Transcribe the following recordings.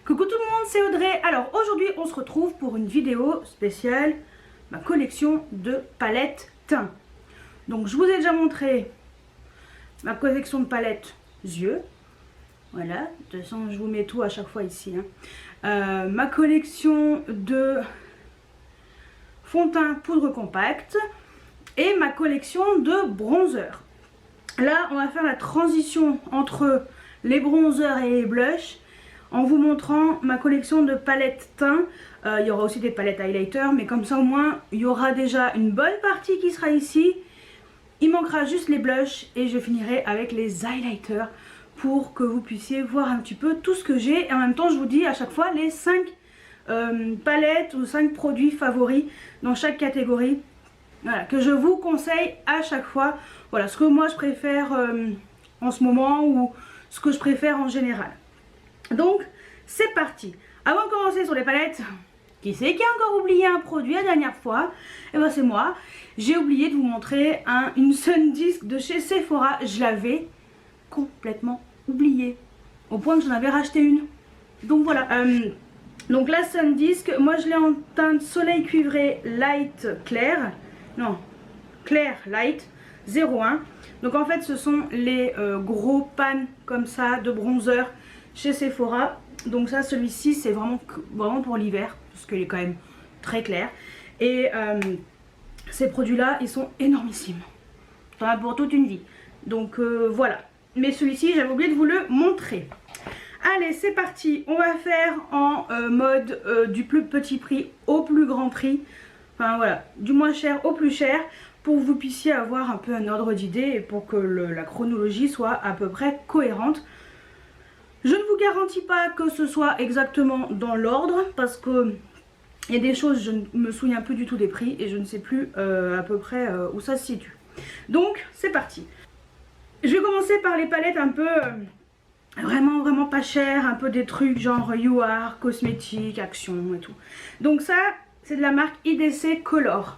Coucou tout le monde, c'est Audrey. Alors aujourd'hui on se retrouve pour une vidéo spéciale, ma collection de palettes teint. Donc je vous ai déjà montré ma collection de palettes yeux. Voilà, de toute façon je vous mets tout à chaque fois ici. Ma collection de fond de teint poudre compacte et ma collection de bronzers. Là on va faire la transition entre les bronzers et les blushs en vous montrant ma collection de palettes teint. Il y aura aussi des palettes highlighter, mais comme ça au moins il y aura déjà une bonne partie qui sera ici. Il manquera juste les blushs et je finirai avec les highlighters pour que vous puissiez voir un petit peu tout ce que j'ai. Et en même temps je vous dis à chaque fois les 5 palettes ou 5 produits favoris dans chaque catégorie. Voilà, que je vous conseille à chaque fois. Voilà ce que moi je préfère en ce moment ou ce que je préfère en général. Donc c'est parti. Avant de commencer sur les palettes, qui c'est qui a encore oublié un produit la dernière fois? Et ben c'est moi. J'ai oublié de vous montrer une Sundisk de chez Sephora. Je l'avais complètement oublié au point que j'en avais racheté une. Donc voilà. Donc la Sundisk, moi je l'ai en teinte soleil cuivré light clair. Non, clair light 01. Donc en fait ce sont les gros pans comme ça de bronzer chez Sephora. Donc ça, celui-ci c'est vraiment pour l'hiver parce qu'il est quand même très clair. Et ces produits là ils sont énormissimes. T'en as pour toute une vie. Donc voilà. Mais celui-ci j'avais oublié de vous le montrer. Allez c'est parti. On va faire en mode du plus petit prix au plus grand prix. Enfin voilà, du moins cher au plus cher, pour que vous puissiez avoir un peu un ordre d'idée et pour que la chronologie soit à peu près cohérente. Je ne vous garantis pas que ce soit exactement dans l'ordre parce que il y a des choses, je ne me souviens plus du tout des prix et je ne sais plus à peu près où ça se situe. Donc c'est parti. Je vais commencer par les palettes un peu vraiment pas chères, un peu des trucs genre UR, cosmétiques, Action et tout. Donc ça c'est de la marque IDC Color.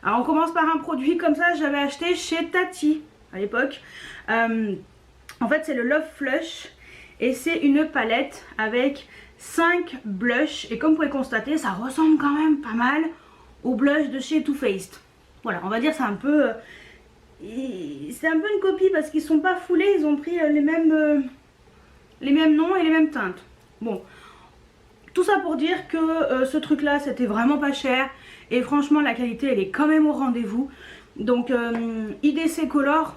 Alors on commence par un produit comme ça, j'avais acheté chez Tati à l'époque. En fait c'est le Love Flush. Et c'est une palette avec 5 blushs. Et comme vous pouvez constater, ça ressemble quand même pas mal au blush de chez Too Faced. Voilà, on va dire c'est un peu... c'est un peu une copie parce qu'ils sont pas foulés. Ils ont pris les mêmes noms et les mêmes teintes. Bon, tout ça pour dire que ce truc là c'était vraiment pas cher. Et franchement la qualité elle est quand même au rendez-vous. Donc IDC Color,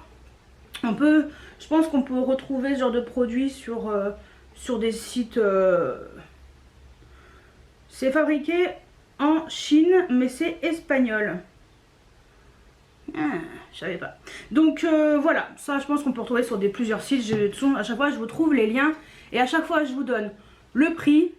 je pense qu'on peut retrouver ce genre de produit sur des sites. C'est fabriqué en Chine, mais c'est espagnol. Je savais pas. Donc voilà, ça je pense qu'on peut retrouver sur plusieurs sites. À chaque fois je vous trouve les liens et à chaque fois je vous donne le prix.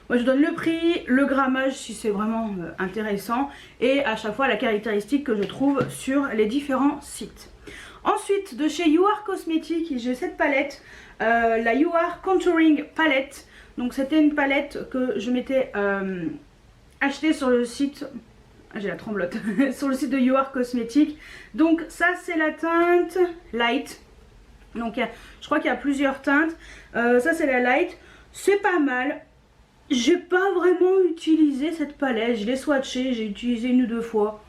Moi je donne le prix, le grammage si c'est vraiment intéressant et à chaque fois la caractéristique que je trouve sur les différents sites. Ensuite de chez UR Cosmetics j'ai cette palette, la UR Contouring Palette. Donc c'était une palette que je m'étais achetée sur le site, j'ai la tremblote, sur le site de UR Cosmetics. Donc ça c'est la teinte Light. Donc je crois qu'il y a plusieurs teintes. Ça c'est la Light, c'est pas mal. J'ai pas vraiment utilisé cette palette, je l'ai swatchée, j'ai utilisé une ou deux fois.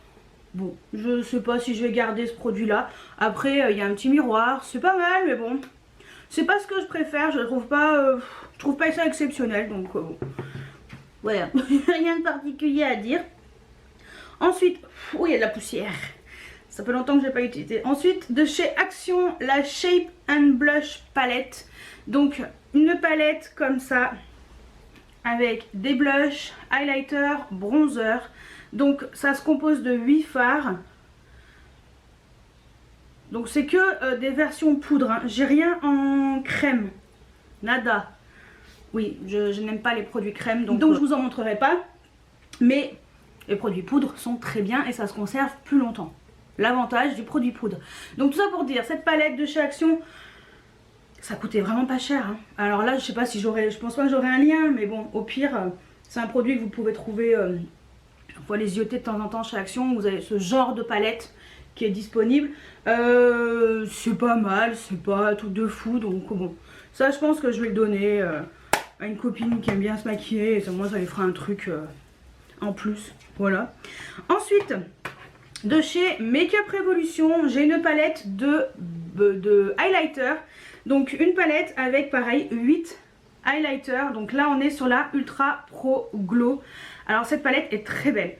Bon, je sais pas si je vais garder ce produit là. Après, il y a un petit miroir, c'est pas mal, mais bon. C'est pas ce que je préfère, je trouve pas ça exceptionnel, donc voilà, rien de particulier à dire. Ensuite, oh il y a de la poussière. Ça fait longtemps que j'ai pas utilisé. Ensuite, de chez Action, la Shape and Blush Palette. Donc, une palette comme ça, avec des blushs, highlighter, bronzer. Donc ça se compose de 8 fards. Donc c'est que des versions poudre, hein. J'ai rien en crème. Nada. Oui, je n'aime pas les produits crème, donc je vous en montrerai pas. Mais les produits poudre sont très bien et ça se conserve plus longtemps. L'avantage du produit poudre. Donc tout ça pour dire, cette palette de chez Action, ça coûtait vraiment pas cher, hein. Alors là je sais pas si j'aurais, je pense pas que j'aurai un lien, mais bon au pire c'est un produit que vous pouvez trouver, on peut les zioter de temps en temps chez Action. Vous avez ce genre de palette qui est disponible, c'est pas mal, c'est pas tout de fou, donc bon Ça je pense que je vais le donner à une copine qui aime bien se maquiller, et moi ça lui fera un truc en plus. Voilà. Ensuite, de chez Makeup Revolution, j'ai une palette de highlighter. Donc une palette avec pareil 8 highlighters. Donc là on est sur la Ultra Pro Glow. Alors cette palette est très belle.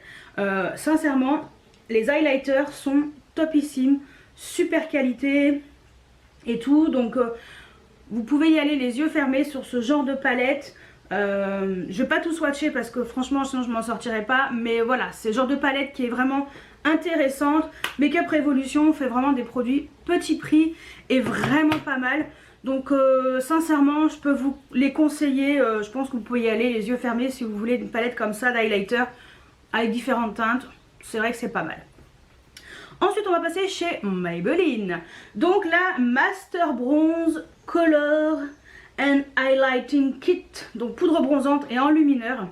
Sincèrement, les highlighters sont topissimes, super qualité et tout. Donc vous pouvez y aller les yeux fermés sur ce genre de palette. Je vais pas tout swatcher parce que franchement sinon je m'en sortirai pas. Mais voilà, c'est le genre de palette qui est vraiment intéressante. Makeup Revolution fait vraiment des produits petit prix et vraiment pas mal. Donc sincèrement je peux vous les conseiller. Je pense que vous pouvez y aller les yeux fermés si vous voulez une palette comme ça d'highlighter avec différentes teintes. C'est vrai que c'est pas mal. Ensuite on va passer chez Maybelline. Donc la Master Bronze Color and Highlighting Kit. Donc poudre bronzante et enlumineur.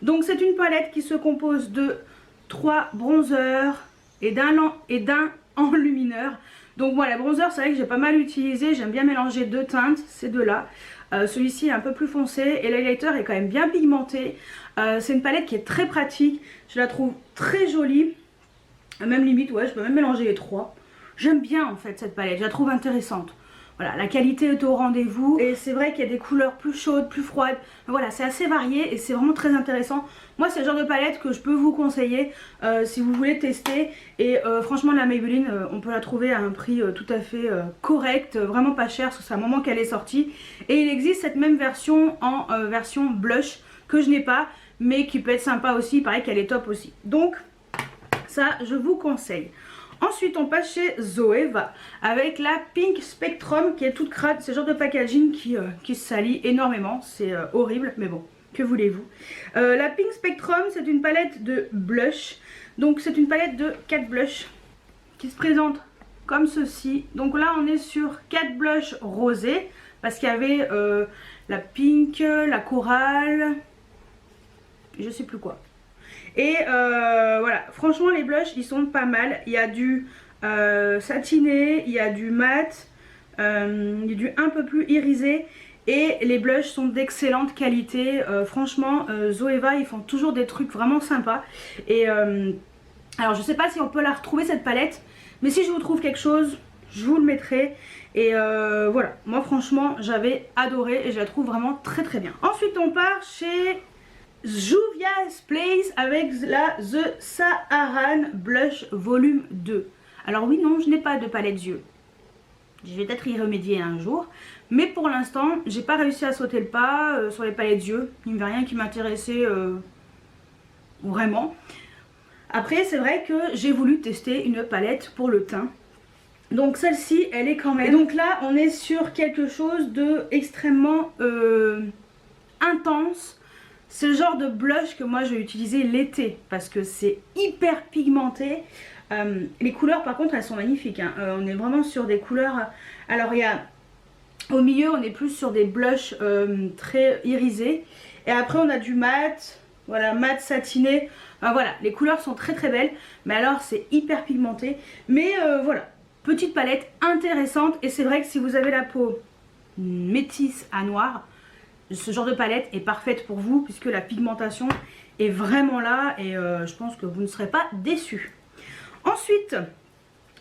Donc c'est une palette qui se compose de 3 bronzers et d'un enlumineur. Donc voilà, le bronzer c'est vrai que j'ai pas mal utilisé. J'aime bien mélanger deux teintes, ces deux là. Celui-ci est un peu plus foncé et l'highlighter est quand même bien pigmenté. C'est une palette qui est très pratique. Je la trouve très jolie. Même limite, ouais, je peux même mélanger les trois. J'aime bien en fait cette palette, je la trouve intéressante. Voilà, la qualité est au rendez-vous. Et c'est vrai qu'il y a des couleurs plus chaudes, plus froides. Voilà, c'est assez varié et c'est vraiment très intéressant. Moi, c'est le genre de palette que je peux vous conseiller si vous voulez tester. Et franchement, la Maybelline, on peut la trouver à un prix tout à fait correct. Vraiment pas cher, parce que c'est un moment qu'elle est sortie. Et il existe cette même version en version blush que je n'ai pas, mais qui peut être sympa aussi. Il paraît qu'elle est top aussi. Donc, ça, je vous conseille. Ensuite on passe chez Zoeva avec la Pink Spectrum qui est toute crade. C'est le genre de packaging qui se salit énormément. C'est horrible mais bon, que voulez-vous. La Pink Spectrum c'est une palette de blush. Donc c'est une palette de 4 blushs qui se présente comme ceci. Donc là on est sur 4 blushs rosés parce qu'il y avait la pink, la corail, je sais plus quoi. Et voilà, franchement les blushs ils sont pas mal. Il y a du satiné, il y a du mat, il y a du un peu plus irisé. Et les blushs sont d'excellente qualité. Franchement Zoeva ils font toujours des trucs vraiment sympas. Et alors je sais pas si on peut la retrouver cette palette, mais si je vous trouve quelque chose je vous le mettrai. Et voilà, moi franchement j'avais adoré et je la trouve vraiment très très bien. Ensuite on part chez Juvia's Place avec la The Saharan Blush Volume 2. Alors oui, non, je n'ai pas de palette yeux. Je vais peut-être y remédier un jour. Mais pour l'instant, j'ai pas réussi à sauter le pas sur les palettes yeux. Il n'y avait rien qui m'intéressait vraiment. Après, c'est vrai que j'ai voulu tester une palette pour le teint. Donc celle-ci, elle est quand même... Et donc là, on est sur quelque chose de extrêmement intense. C'est le genre de blush que moi je vais utiliser l'été parce que c'est hyper pigmenté. Les couleurs par contre elles sont magnifiques hein. On est vraiment sur des couleurs. Alors il y a au milieu on est plus sur des blushs très irisés. Et après on a du mat, voilà, mat satiné. Voilà, les couleurs sont très très belles. Mais alors c'est hyper pigmenté. Mais voilà, petite palette intéressante. Et c'est vrai que si vous avez la peau métisse à noir, ce genre de palette est parfaite pour vous puisque la pigmentation est vraiment là et je pense que vous ne serez pas déçus. Ensuite,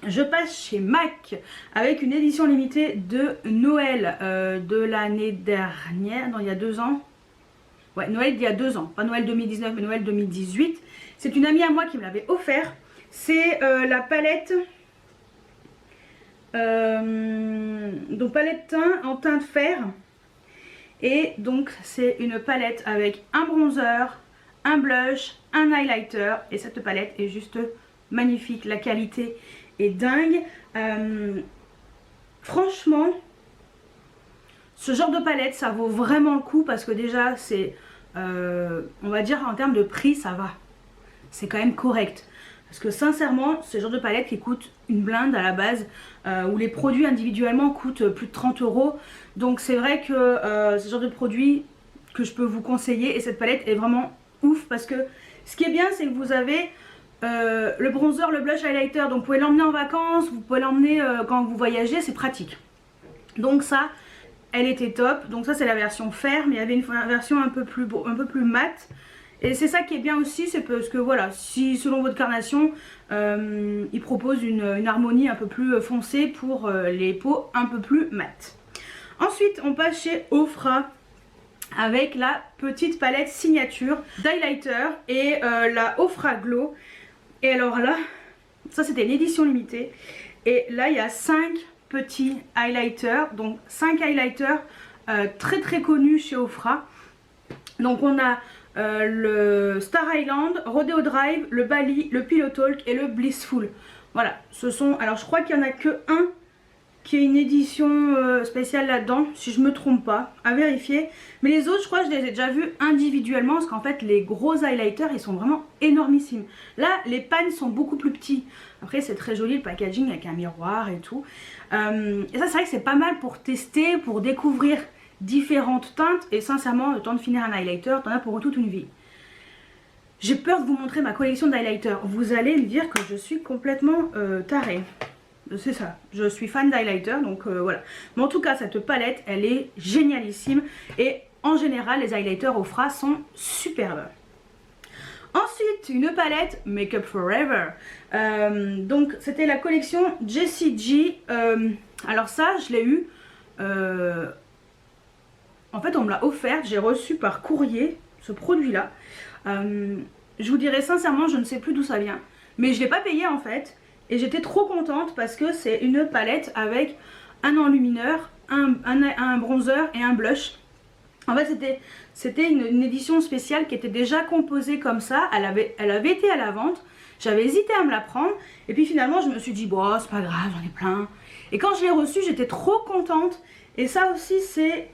je passe chez MAC avec une édition limitée de Noël de l'année dernière, non il y a 2 ans. Ouais, Noël d'il y a 2 ans, pas Noël 2019 mais Noël 2018. C'est une amie à moi qui me l'avait offert. C'est la palette, donc palette teint en teinte fer. Et donc c'est une palette avec un bronzer, un blush, un highlighter. Et cette palette est juste magnifique, la qualité est dingue. Franchement, ce genre de palette ça vaut vraiment le coup parce que déjà c'est, on va dire en termes de prix ça va. C'est quand même correct. Parce que sincèrement, c'est le genre de palette qui coûte une blinde à la base, où les produits individuellement coûtent plus de 30 €. Donc c'est vrai que c'est le genre de produit que je peux vous conseiller. Et cette palette est vraiment ouf parce que ce qui est bien, c'est que vous avez le bronzer, le blush, highlighter. Donc vous pouvez l'emmener en vacances, vous pouvez l'emmener quand vous voyagez, c'est pratique. Donc ça, elle était top. Donc ça c'est la version fer, mais il y avait une version un peu plus mate. Et c'est ça qui est bien aussi, c'est parce que voilà, si selon votre carnation, il propose une harmonie un peu plus foncée pour les peaux un peu plus mates. Ensuite on passe chez Ofra avec la petite palette signature d'highlighter et la Ofra Glow. Et alors là, ça c'était une édition limitée. Et là il y a 5 petits highlighters, donc 5 highlighters très très connus chez Ofra. Donc on a le Star Island, Rodeo Drive, le Bali, le Pillow Talk et le Blissful. Voilà, ce sont, alors je crois qu'il n'y en a que un qui est une édition spéciale là-dedans, si je me trompe pas, à vérifier. Mais les autres, je crois que je les ai déjà vus individuellement, parce qu'en fait, les gros highlighters, ils sont vraiment énormissimes. Là, les pans sont beaucoup plus petits. Après, c'est très joli le packaging avec un miroir et tout. Et ça, c'est vrai que c'est pas mal pour tester, pour découvrir différentes teintes. Et sincèrement, le temps de finir un highlighter, t'en as pour toute une vie. J'ai peur de vous montrer ma collection d'highlighters. Vous allez me dire que je suis complètement tarée. C'est ça, je suis fan d'highlighter, donc voilà. Mais en tout cas, cette palette, elle est génialissime. Et en général, les highlighters Ofra sont superbes. Ensuite, une palette Makeup Forever. Donc, c'était la collection Jessie G. Alors ça, je l'ai eu. En fait, on me l'a offerte. J'ai reçu par courrier ce produit-là. Je vous dirais sincèrement, je ne sais plus d'où ça vient. Mais je ne l'ai pas payé en fait. Et j'étais trop contente parce que c'est une palette avec un enlumineur, un bronzer et un blush. En fait c'était une édition spéciale qui était déjà composée comme ça. Elle avait été à la vente. J'avais hésité à me la prendre. Et puis finalement je me suis dit bon c'est pas grave, j'en ai plein. Et quand je l'ai reçue j'étais trop contente. Et ça aussi c'est...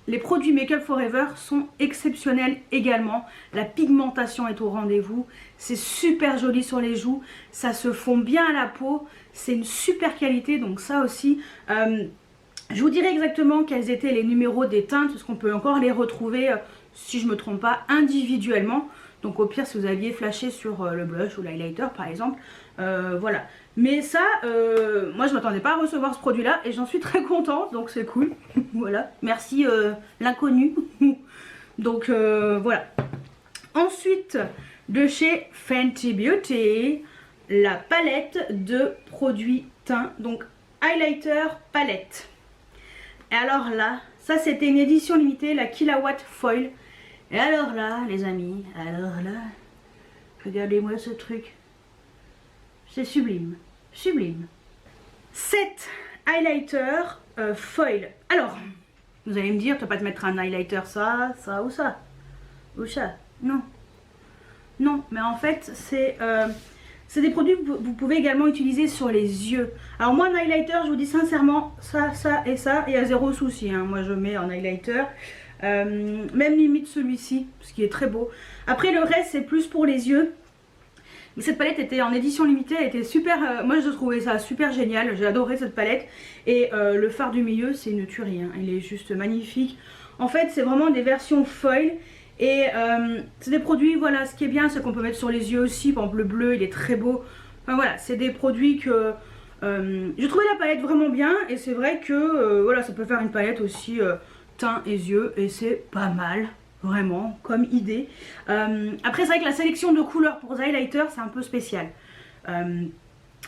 les produits Makeup Forever sont exceptionnels également. La pigmentation est au rendez-vous. C'est super joli sur les joues. Ça se fond bien à la peau. C'est une super qualité. Donc ça aussi, je vous dirai exactement quels étaient les numéros des teintes. Parce qu'on peut encore les retrouver, si je ne me trompe pas, individuellement. Donc au pire, si vous aviez flashé sur le blush ou l'highlighter par exemple. Voilà. Mais ça, moi je m'attendais pas à recevoir ce produit là et j'en suis très contente, donc c'est cool. Voilà, merci l'inconnu. Donc voilà. Ensuite, de chez Fenty Beauty, la palette de produits teints, donc highlighter palette. Et alors là, ça c'était une édition limitée, la Killawatt Foil. Et alors là, les amis, alors là, regardez-moi ce truc. C'est sublime, sublime. 7 highlighters foil. Alors, vous allez me dire, tu vas pas te mettre un highlighter ça, ça ou ça. Ou ça. Non. Non, mais en fait, c'est des produits que vous pouvez également utiliser sur les yeux. Alors moi, un highlighter, je vous dis sincèrement, ça, ça et ça, il y a zéro souci. Hein. Moi, je mets un highlighter. Même limite celui-ci, ce qui est très beau. Après, le reste, c'est plus pour les yeux. Cette palette était en édition limitée, elle était super, moi je trouvais ça super génial, j'ai adoré cette palette. Et le fard du milieu c'est une tuerie, hein. Il est juste magnifique. En fait c'est vraiment des versions foil et c'est des produits, voilà, ce qui est bien c'est qu'on peut mettre sur les yeux aussi, par exemple le bleu il est très beau. Enfin voilà, c'est des produits que j'ai trouvé la palette vraiment bien et c'est vrai que voilà, ça peut faire une palette aussi teint et yeux et c'est pas mal. Vraiment, comme idée. Après, c'est vrai que la sélection de couleurs pour highlighter, c'est un peu spécial.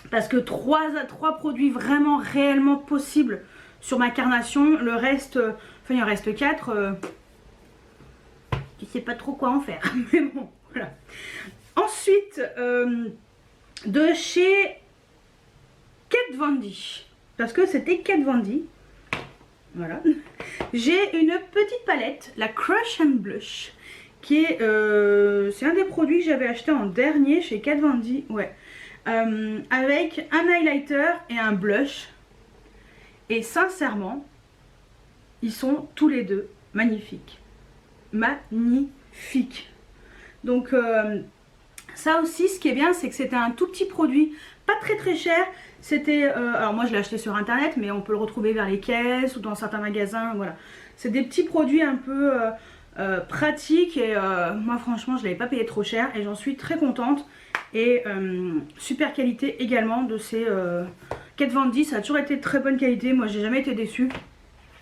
Parce que 3 produits vraiment réellement possibles sur ma carnation. Le reste, enfin il en reste 4. Je sais pas trop quoi en faire. Mais bon, voilà. Ensuite, de chez Kat Von D. Parce que c'était Kat Von D. Voilà. J'ai une petite palette, la Crush and Blush, qui est, c'est un des produits que j'avais acheté en dernier chez Kat Von D, ouais, avec un highlighter et un blush. Et sincèrement, ils sont tous les deux magnifiques, magnifiques. Donc ça aussi, ce qui est bien, c'est que c'était un tout petit produit, pas très cher. C'était, alors moi je l'ai acheté sur internet, mais on peut le retrouver vers les caisses ou dans certains magasins, voilà. C'est des petits produits un peu pratiques et moi franchement je ne l'avais pas payé trop cher et j'en suis très contente. Et super qualité également de ces Kat Von D, ça a toujours été de très bonne qualité, moi j'ai jamais été déçue.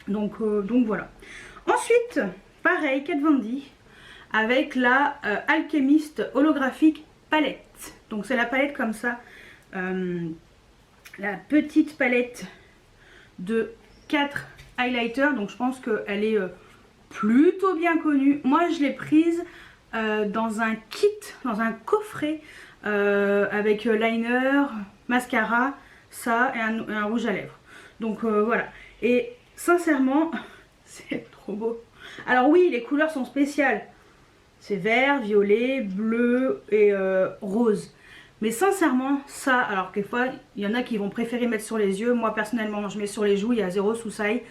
Donc voilà. Ensuite, pareil, Kat Von D avec la Alchemist holographique palette. Donc c'est la palette comme ça, la petite palette de 4 highlighters. Donc je pense qu'elle est plutôt bien connue. Moi je l'ai prise dans un kit, dans un coffret avec liner, mascara, ça et un rouge à lèvres. Donc voilà. Et sincèrement, c'est trop beau. Alors oui, les couleurs sont spéciales. C'est vert, violet, bleu et rose. Mais sincèrement, ça, alors quelquefois, il y en a qui vont préférer mettre sur les yeux. Moi, personnellement, je mets sur les joues, il y a zéro souci.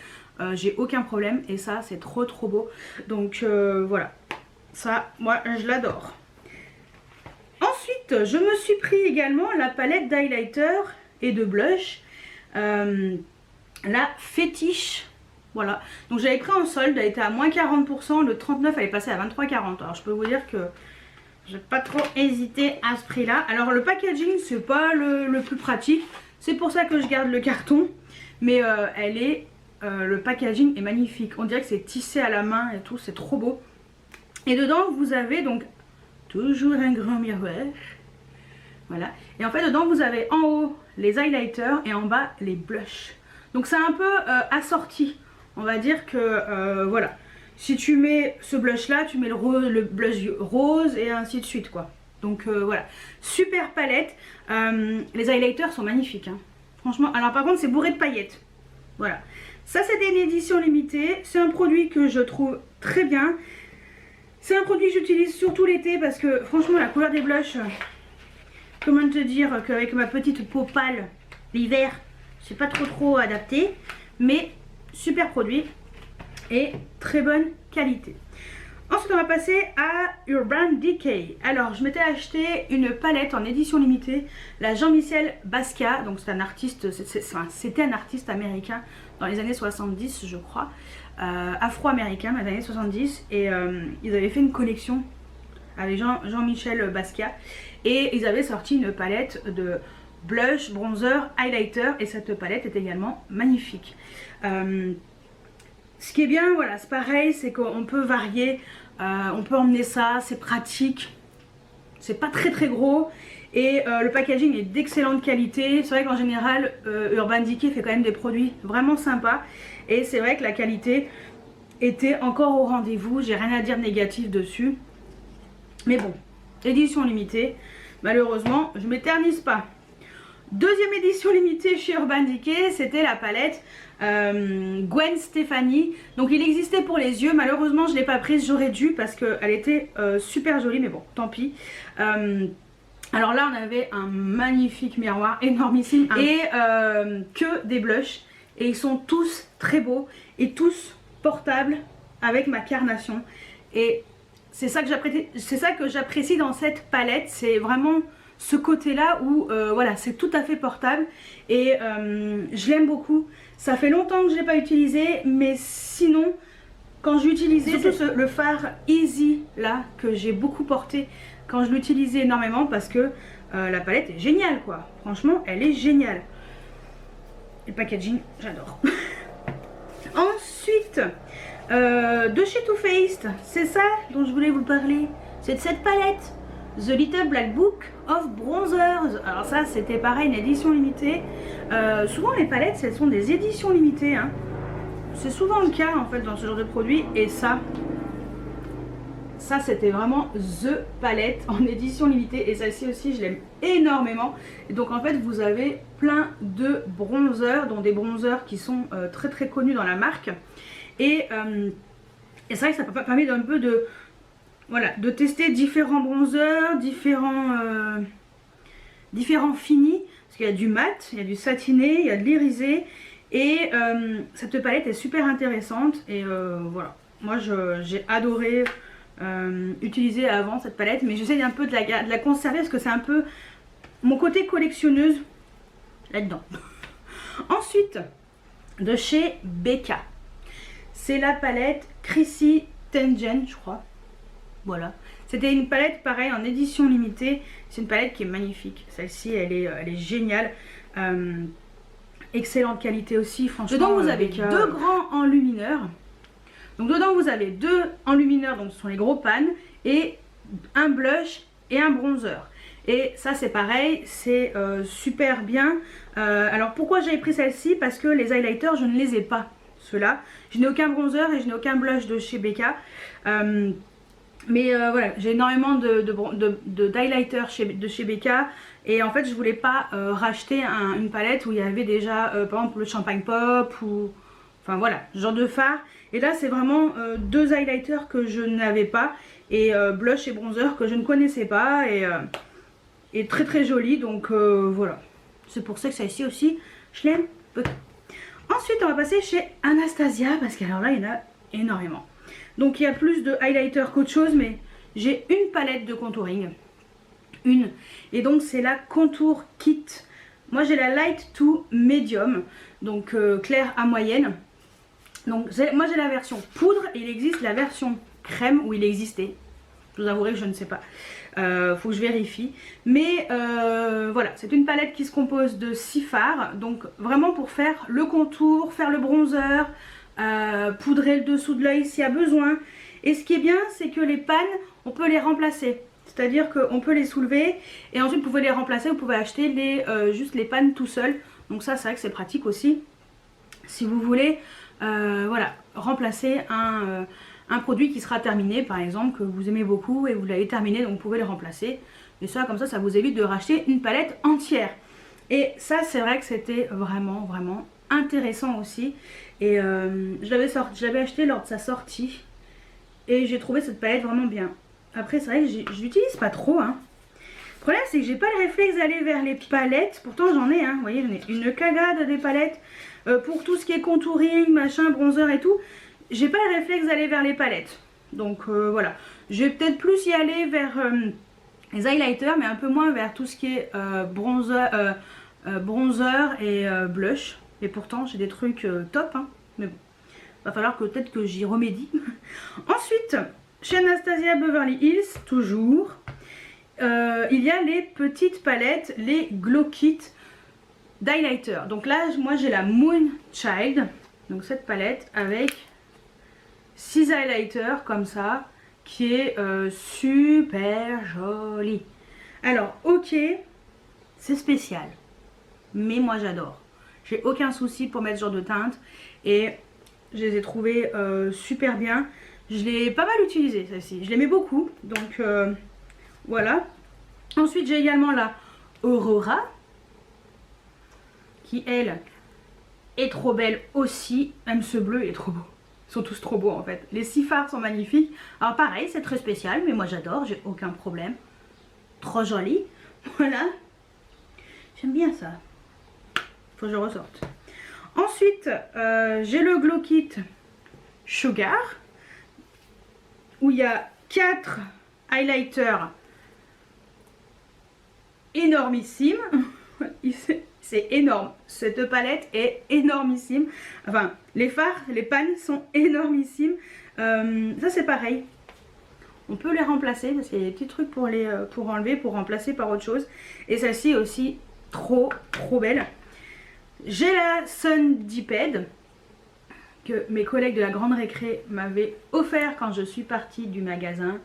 J'ai aucun problème. Et ça, c'est trop trop beau. Donc voilà. Ça, moi, je l'adore. Ensuite, je me suis pris également la palette d'highlighter et de blush. La Fétiche. Voilà, donc j'avais pris en solde, elle était à moins 40%, le 39 elle est passée à 23,40. Alors je peux vous dire que j'ai pas trop hésité à ce prix là. Alors le packaging c'est pas le plus pratique, c'est pour ça que je garde le carton. Mais le packaging est magnifique, on dirait que c'est tissé à la main et tout, c'est trop beau. Et dedans vous avez donc toujours un grand miroir. Voilà, et en fait dedans vous avez en haut les highlighters et en bas les blushs. Donc c'est un peu assorti. On va dire que voilà, si tu mets ce blush là, tu mets le blush rose et ainsi de suite quoi. Donc voilà, super palette. Les highlighters sont magnifiques hein. Franchement, alors par contre c'est bourré de paillettes. Voilà, ça c'était une édition limitée. C'est un produit que je trouve très bien. C'est un produit que j'utilise surtout l'été parce que franchement la couleur des blushs, comment te dire qu'avec ma petite peau pâle l'hiver, c'est pas trop adapté. Mais super produit et très bonne qualité. Ensuite on va passer à Urban Decay. Alors je m'étais acheté une palette en édition limitée, la Jean-Michel Basquiat. Donc c'est un artiste, c'était un artiste américain dans les années 70 je crois, afro-américain dans les années 70. Et ils avaient fait une collection avec Jean-Michel Basquiat. Et ils avaient sorti une palette de blush, bronzer, highlighter, et cette palette est également magnifique. Ce qui est bien, voilà, c'est pareil, c'est qu'on peut varier, on peut emmener ça, c'est pratique, c'est pas très gros, et le packaging est d'excellente qualité. C'est vrai qu'en général Urban Decay fait quand même des produits vraiment sympas, et c'est vrai que la qualité était encore au rendez-vous. J'ai rien à dire négatif dessus, mais bon, édition limitée, malheureusement je m'éternise pas. Deuxième édition limitée chez Urban Decay, c'était la palette Gwen Stefani. Donc il existait pour les yeux, malheureusement je ne l'ai pas prise, j'aurais dû parce qu'elle était super jolie, mais bon, tant pis. Alors là on avait un magnifique miroir, énormissime, et que des blushs, et ils sont tous très beaux et tous portables avec ma carnation. Et c'est ça que j'apprécie dans cette palette, c'est vraiment ce côté là où voilà, c'est tout à fait portable, et je l'aime beaucoup. Ça fait longtemps que je ne l'ai pas utilisé, mais sinon quand j'utilisais surtout le fard Easy là que j'ai beaucoup porté quand je l'utilisais énormément, parce que la palette est géniale quoi, franchement elle est géniale. Et le packaging j'adore. Ensuite de chez Too Faced, c'est ça dont je voulais vous parler, c'est de cette palette The Little Black Book of Bronzers. Alors ça c'était pareil, une édition limitée. Souvent les palettes elles sont des éditions limitées hein. C'est souvent le cas en fait dans ce genre de produit. Et ça c'était vraiment the palette en édition limitée. Et celle-ci aussi je l'aime énormément. Et donc en fait vous avez plein de bronzers, dont des bronzers qui sont très connus dans la marque. Et c'est vrai que ça permet un peu de... Voilà, de tester différents bronzers, différents finis, parce qu'il y a du mat, il y a du satiné, il y a de l'irisé, et cette palette est super intéressante. Et voilà, moi j'ai adoré utiliser avant cette palette, mais j'essaie un peu de la conserver parce que c'est un peu mon côté collectionneuse là-dedans. Ensuite, de chez Becca, c'est la palette Chrissy Teigen, je crois. Voilà, c'était une palette pareil en édition limitée. C'est une palette qui est magnifique. Celle-ci elle est géniale. excellente qualité aussi, franchement. Dedans vous avez deux grands enlumineurs. Donc dedans vous avez deux enlumineurs, donc ce sont les gros pans, et un blush et un bronzer. Et ça c'est pareil, c'est super bien. Alors pourquoi j'ai pris celle-ci? Parce que les highlighters je ne les ai pas, ceux-là. Je n'ai aucun bronzer et je n'ai aucun blush de chez Becca. Mais voilà, j'ai énormément d'highlighters de chez Becca. Et en fait je voulais pas racheter une palette où il y avait déjà par exemple le Champagne Pop ou... Enfin voilà, ce genre de fard. Et là c'est vraiment deux highlighters que je n'avais pas. Et blush et bronzer que je ne connaissais pas. Et très très joli, donc voilà. C'est pour ça que celle-ci aussi, je l'aime beaucoup. Ensuite on va passer chez Anastasia, parce qu'alors là il y en a énormément. Donc il y a plus de highlighter qu'autre chose, mais j'ai une palette de contouring. Une. Et donc c'est la Contour Kit. Moi j'ai la Light to Medium, donc claire à moyenne. Donc moi j'ai la version poudre et il existe la version crème, où il existait. Je vous avouerai que je ne sais pas. Faut que je vérifie. Mais voilà, c'est une palette qui se compose de 6 fards. Donc vraiment pour faire le contour, faire le bronzer, poudrer le dessous de l'œil s'il y a besoin. Et ce qui est bien, c'est que les pannes, on peut les remplacer. C'est-à-dire qu'on peut les soulever et ensuite vous pouvez les remplacer. Vous pouvez acheter juste les pannes tout seul. Donc ça, c'est vrai que c'est pratique aussi. Si vous voulez voilà, remplacer un produit qui sera terminé, par exemple, que vous aimez beaucoup et vous l'avez terminé, donc vous pouvez le remplacer. Et ça, comme ça vous évite de racheter une palette entière. Et ça, c'est vrai que c'était vraiment, vraiment intéressant aussi. Et je l'avais acheté lors de sa sortie. Et j'ai trouvé cette palette vraiment bien. Après, c'est vrai que je l'utilise pas trop, hein. Le problème, c'est que j'ai pas le réflexe d'aller vers les palettes. Pourtant, j'en ai, hein. Vous voyez, j'en ai une cagade des palettes. Pour tout ce qui est contouring, machin, bronzer et tout, j'ai pas le réflexe d'aller vers les palettes. Donc voilà, je vais peut-être plus y aller vers les highlighters, mais un peu moins vers tout ce qui est bronzer et blush. Et pourtant j'ai des trucs top, hein. Mais bon, va falloir que peut-être que j'y remédie. Ensuite, chez Anastasia Beverly Hills, toujours, il y a les petites palettes, les Glow Kit d'highlighter. Donc là, moi j'ai la Moon Child, donc cette palette avec 6 highlighters comme ça, qui est super jolie. Alors ok, c'est spécial, mais moi j'adore. J'ai aucun souci pour mettre ce genre de teinte et je les ai trouvées super bien. Je l'ai pas mal utilisée celle-ci, je l'aimais beaucoup, donc voilà. Ensuite j'ai également la Aurora, qui elle est trop belle aussi. Même ce bleu il est trop beau. Ils sont tous trop beaux en fait. Les 6 fards sont magnifiques. Alors pareil, c'est très spécial, mais moi j'adore, j'ai aucun problème. Trop joli. Voilà. J'aime bien ça. Faut que je ressorte. Ensuite, j'ai le Glow Kit Sugar, où il y a 4 highlighters énormissimes. C'est énorme, cette palette est énormissime. Enfin, les fards, les pannes sont énormissimes. Ça c'est pareil, on peut les remplacer parce qu'il y a des petits trucs pour enlever, pour remplacer par autre chose. Et celle-ci aussi trop belle. J'ai la Sun Diped que mes collègues de la grande récré m'avaient offert quand je suis partie du magasin.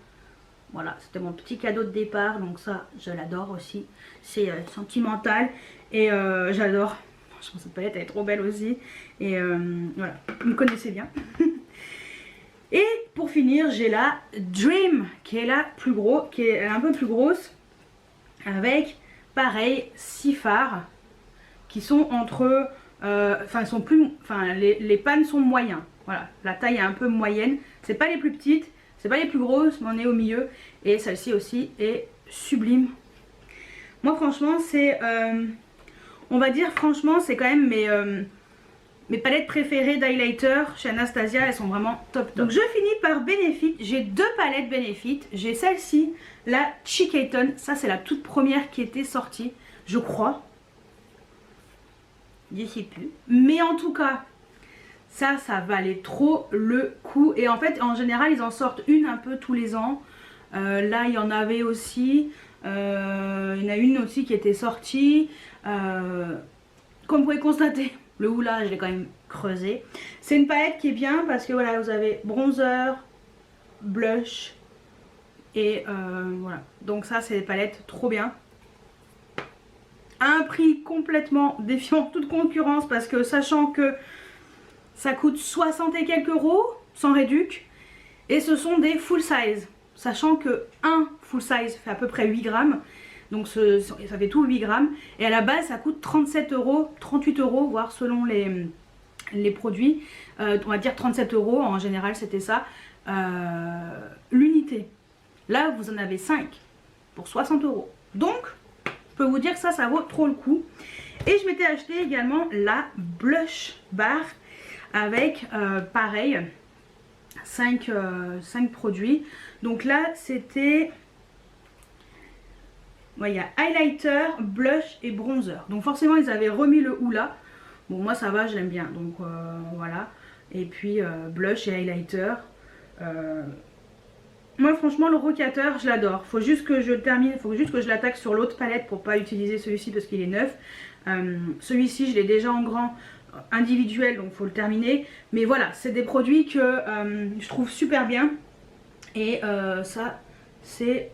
Voilà, c'était mon petit cadeau de départ, donc ça, je l'adore aussi. C'est sentimental et j'adore. Franchement, cette palette, elle est trop belle aussi. Et voilà, vous me connaissez bien. Et pour finir, j'ai la Dream, qui est la plus grosse, qui est un peu plus grosse, avec, pareil, 6 fards, qui sont entre... les pannes sont moyens. Voilà, la taille est un peu moyenne. C'est pas les plus petites. C'est pas les plus grosses, mais on est au milieu. Et celle-ci aussi est sublime. Moi franchement c'est... on va dire franchement c'est quand même mes palettes préférées d'highlighter chez Anastasia. Elles sont vraiment top. Donc je finis par Benefit. J'ai 2 palettes Benefit. J'ai celle-ci, la Chicaton. Ça c'est la toute première qui était sortie, je crois. Je sais plus. Mais en tout cas... ça valait trop le coup. Et en fait, en général, ils en sortent une un peu tous les ans. Là, il y en avait aussi. Il y en a une aussi qui était sortie. comme vous pouvez constater, le houla, je l'ai quand même creusé. C'est une palette qui est bien parce que voilà, vous avez bronzer, blush et voilà. Donc ça, c'est des palettes trop bien. À un prix complètement défiant toute concurrence parce que sachant que ça coûte 60 et quelques euros sans réduc et ce sont des full size. Sachant que un full size fait à peu près 8 grammes. Donc ça fait tout 8 grammes. Et à la base ça coûte 37 euros, 38 euros, voire selon les produits. On va dire 37 euros, en général c'était ça. L'unité. Là vous en avez 5 pour 60 euros. Donc je peux vous dire que ça vaut trop le coup. Et je m'étais acheté également la blush bar avec pareil 5 produits. Donc là c'était... Ouais, il y a highlighter, blush et bronzer. Donc forcément ils avaient remis le houla. Bon moi ça va, je l'aime bien. Donc voilà. Et puis blush et highlighter. Moi franchement le rocateur je l'adore. Faut juste que je termine, faut juste que je l'attaque sur l'autre palette pour pas utiliser celui-ci parce qu'il est neuf. Celui-ci je l'ai déjà en grand individuel donc faut le terminer. Mais voilà, c'est des produits que je trouve super bien. Et ça c'est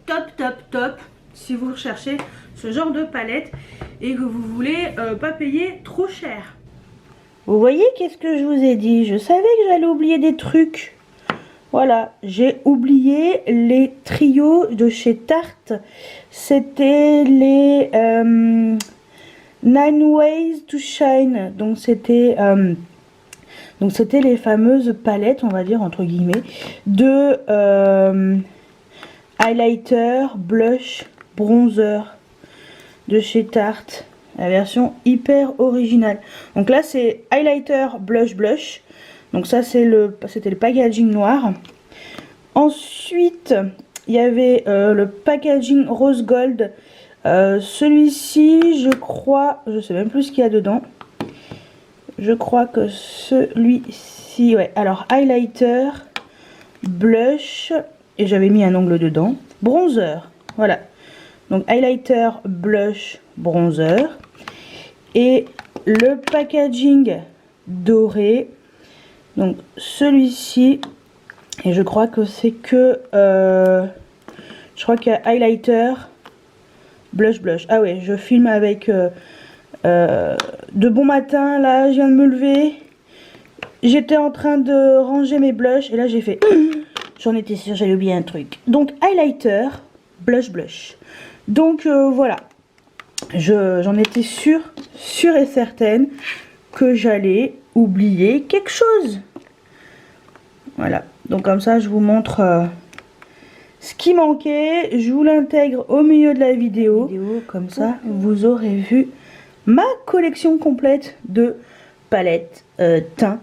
top. Si vous recherchez ce genre de palette et que vous voulez pas payer trop cher. Vous voyez qu'est-ce que je vous ai dit? Je savais que j'allais oublier des trucs. Voilà, j'ai oublié les trios de chez Tarte. C'était les 9 Ways to Shine. Donc c'était les fameuses palettes, on va dire entre guillemets, de highlighter, blush, bronzer de chez Tarte, la version hyper originale. Donc là c'est highlighter, blush. Donc ça c'était le packaging noir. Ensuite il y avait le packaging rose gold. Celui-ci je crois, je sais même plus ce qu'il y a dedans. Je crois que celui-ci, ouais, alors highlighter, blush, et j'avais mis un ongle dedans, bronzer, voilà. Donc highlighter, blush, bronzer. Et le packaging doré, donc celui-ci, et je crois que c'est que, je crois qu'il y a highlighter, blush. Ah ouais, je filme avec de bon matin, là je viens de me lever, j'étais en train de ranger mes blushs, et là j'ai fait, j'en étais sûre, j'allais oublier un truc. Donc highlighter, blush. Donc voilà, j'en étais sûre et certaine que j'allais oublier quelque chose. Voilà, donc comme ça je vous montre ce qui manquait, je vous l'intègre au milieu de la vidéo. Comme ça vous aurez vu ma collection complète de palettes teint,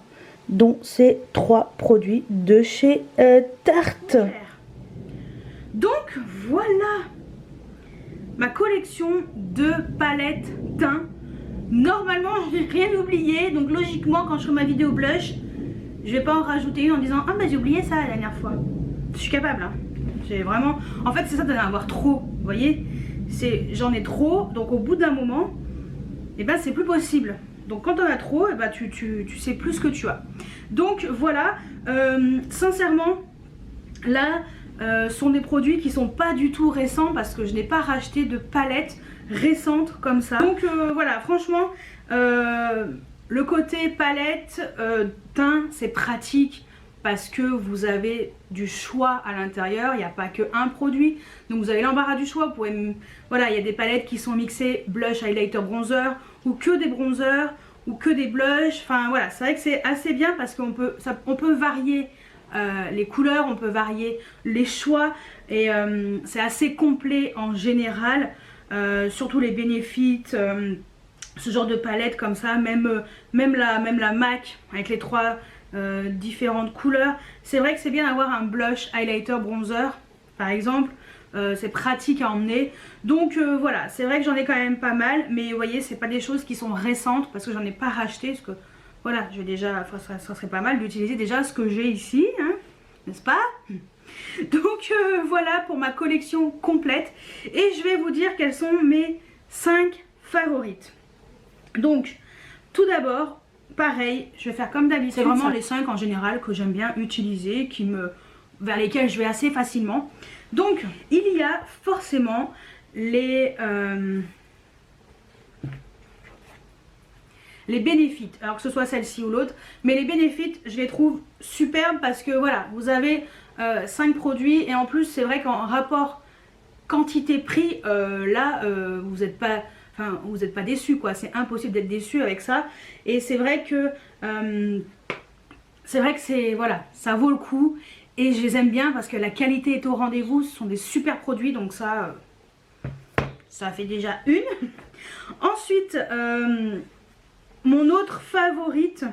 dont ces 3 produits de chez Tarte. Donc voilà ma collection de palettes teint. Normalement je n'ai rien oublié, donc logiquement quand je ferai ma vidéo blush, je vais pas en rajouter une en disant ah bah j'ai oublié ça la dernière fois. Je suis capable hein. J'ai vraiment, en fait c'est ça d'en avoir trop, vous voyez, j'en ai trop, donc au bout d'un moment et ben c'est plus possible. Donc quand on a trop, et ben tu sais plus ce que tu as. Donc voilà, sincèrement là sont des produits qui sont pas du tout récents parce que je n'ai pas racheté de palettes récentes comme ça. Donc voilà, franchement le côté palette teint c'est pratique parce que vous avez du choix à l'intérieur, il n'y a pas que un produit, donc vous avez l'embarras du choix. Vous pouvez, voilà, il y a des palettes qui sont mixées blush, highlighter, bronzer, ou que des bronzers, ou que des blushs. Enfin voilà, c'est vrai que c'est assez bien parce qu'on peut, on peut varier les couleurs, on peut varier les choix, et c'est assez complet en général, surtout les bénéfices. Ce genre de palette comme ça, même la MAC avec les 3 différentes couleurs. C'est vrai que c'est bien d'avoir un blush, highlighter, bronzer par exemple, c'est pratique à emmener. Donc voilà, c'est vrai que j'en ai quand même pas mal, mais vous voyez c'est pas des choses qui sont récentes parce que j'en ai pas racheté, parce que voilà, j'ai déjà, ça serait pas mal d'utiliser déjà ce que j'ai ici, hein, n'est-ce pas? Donc voilà pour ma collection complète, et je vais vous dire quelles sont mes 5 favorites. Donc, tout d'abord, pareil, je vais faire comme d'habitude. C'est vraiment les 5 en général que j'aime bien utiliser, vers lesquels je vais assez facilement. Donc, il y a forcément les bénéfices, alors que ce soit celle-ci ou l'autre, mais les bénéfices, je les trouve superbes parce que voilà, vous avez 5 produits et en plus, c'est vrai qu'en rapport quantité-prix, là, vous n'êtes pas... Enfin, vous n'êtes pas déçus quoi, c'est impossible d'être déçu avec ça. Et c'est vrai que voilà, ça vaut le coup. Et je les aime bien parce que la qualité est au rendez-vous. Ce sont des super produits, donc ça fait déjà une. Ensuite, mon autre favorite,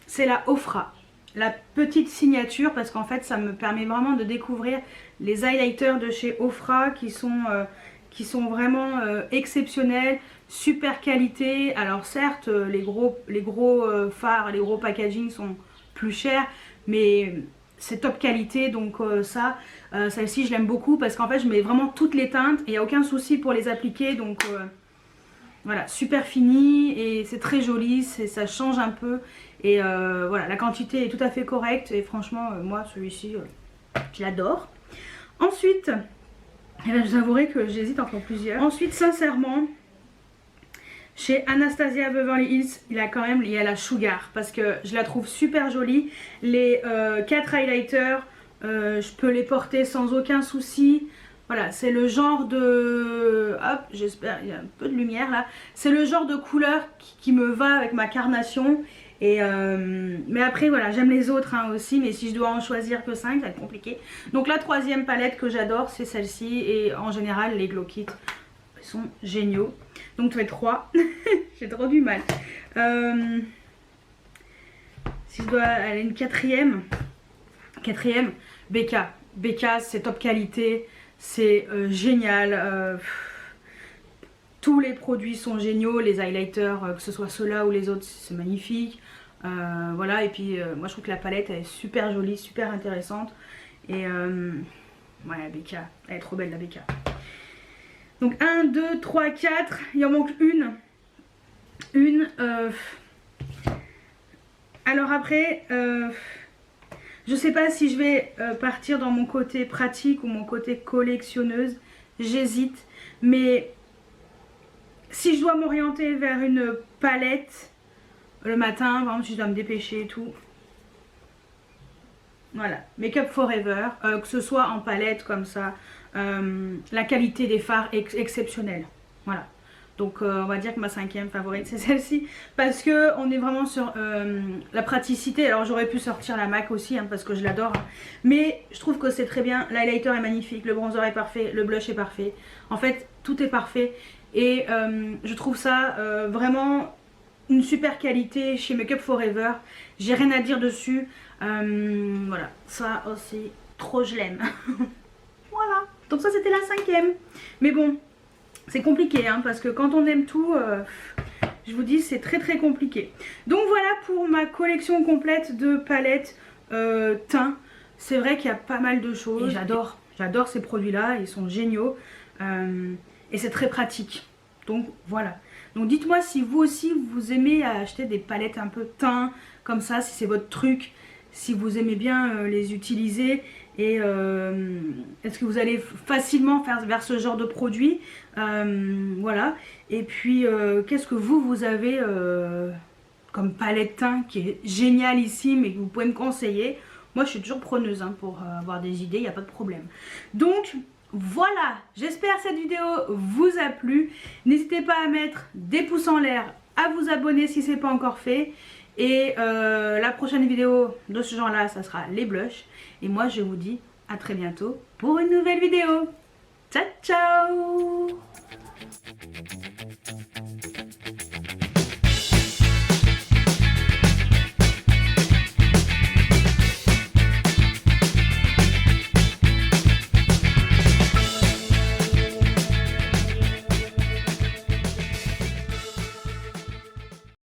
c'est la Ofra. La petite signature, parce qu'en fait, ça me permet vraiment de découvrir les highlighters de chez Ofra qui sont vraiment exceptionnels, super qualité. Alors certes, les gros fards, les gros packaging sont plus chers, mais c'est top qualité. Donc celle-ci je l'aime beaucoup parce qu'en fait je mets vraiment toutes les teintes et il n'y a aucun souci pour les appliquer. Donc voilà, super fini et c'est très joli, ça change un peu. Et voilà, la quantité est tout à fait correcte et franchement moi celui-ci je l'adore. Ensuite, et là, je vous avouerai que j'hésite entre plusieurs. Ensuite, sincèrement, chez Anastasia Beverly Hills, il y a la Sugar parce que je la trouve super jolie. Les 4 highlighters, je peux les porter sans aucun souci. Voilà, c'est le genre de... Hop, j'espère, il y a un peu de lumière là. C'est le genre de couleur qui me va avec ma carnation. Et mais après voilà, j'aime les autres aussi, mais si je dois en choisir que 5, ça va être compliqué. Donc la troisième palette que j'adore, c'est celle-ci. Et en général, les Glow Kit sont géniaux. Donc tu fais 3. J'ai trop du mal. Si je dois aller une quatrième, BK. BK, c'est top qualité, c'est génial. Tous les produits sont géniaux, les highlighters, que ce soit ceux-là ou les autres, c'est magnifique. Voilà, et puis moi je trouve que la palette elle est super jolie, super intéressante. Et ouais, la BK, elle est trop belle la BK. Donc 1, 2, 3, 4, il en manque une. Alors après, je sais pas si je vais partir dans mon côté pratique ou mon côté collectionneuse, j'hésite. Mais si je dois m'orienter vers une palette le matin, par exemple si je dois me dépêcher et tout, voilà, Make Up Forever, que ce soit en palette comme ça, la qualité des fards est exceptionnelle, voilà. Donc on va dire que ma cinquième favorite c'est celle-ci, parce que on est vraiment sur la praticité. Alors j'aurais pu sortir la MAC aussi parce que je l'adore, mais je trouve que c'est très bien. L'highlighter est magnifique, le bronzer est parfait, le blush est parfait, en fait tout est parfait. Et je trouve ça vraiment une super qualité chez Make Up Forever. J'ai rien à dire dessus. Voilà, ça aussi, trop je l'aime. Voilà, donc ça c'était la cinquième. Mais bon, c'est compliqué parce que quand on aime tout, je vous dis c'est très très compliqué. Donc voilà pour ma collection complète de palettes teint. C'est vrai qu'il y a pas mal de choses. J'adore ces produits là, ils sont géniaux. Et c'est très pratique. Donc voilà. Donc dites-moi si vous aussi vous aimez acheter des palettes un peu teint comme ça, si c'est votre truc, si vous aimez bien les utiliser. Et est-ce que vous allez facilement faire vers ce genre de produit, voilà. Et puis qu'est-ce que vous avez comme palette teint qui est génialissime et que vous pouvez me conseiller. Moi je suis toujours preneuse pour avoir des idées, il n'y a pas de problème. Donc voilà, j'espère que cette vidéo vous a plu. N'hésitez pas à mettre des pouces en l'air, à vous abonner si ce n'est pas encore fait. Et la prochaine vidéo de ce genre là, ça sera les blushs. Et moi je vous dis à très bientôt pour une nouvelle vidéo. Ciao ciao.